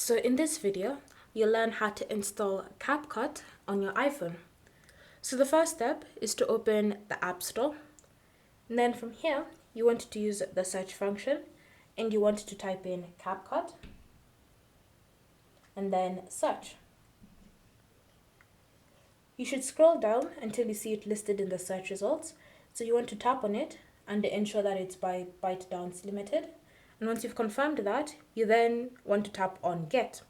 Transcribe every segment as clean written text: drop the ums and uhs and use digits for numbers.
So in this video, you'll learn how to install CapCut on your iPhone. So the first step is to open the App Store. And then from here, you want to use the search function and you want to type in CapCut and then search. You should scroll down until you see it listed in the search results. So you want to tap on it and ensure that it's by ByteDance Limited. And once you've confirmed that, you then want to tap on Get.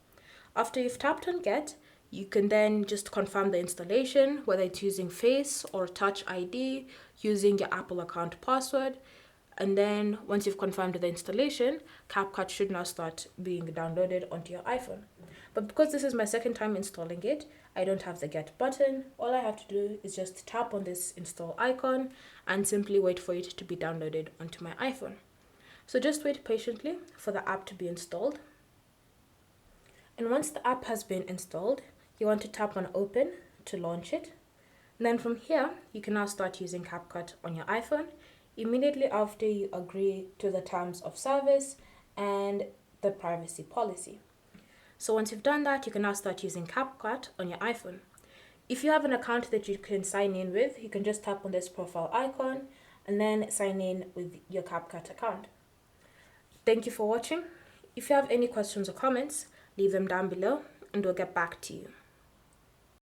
After you've tapped on Get, you can then just confirm the installation, whether it's using Face or Touch ID, using your Apple account password. And then once you've confirmed the installation, CapCut should now start being downloaded onto your iPhone. But because this is my second time installing it, I don't have the Get button. All I have to do is just tap on this install icon and simply wait for it to be downloaded onto my iPhone. So just wait patiently for the app to be installed. And once the app has been installed, you want to tap on Open to launch it. And then from here, you can now start using CapCut on your iPhone immediately after you agree to the terms of service and the privacy policy. So once you've done that, you can now start using CapCut on your iPhone. If you have an account that you can sign in with, you can just tap on this profile icon and then sign in with your CapCut account. Thank you for watching. If you have any questions or comments, leave them down below and we'll get back to you.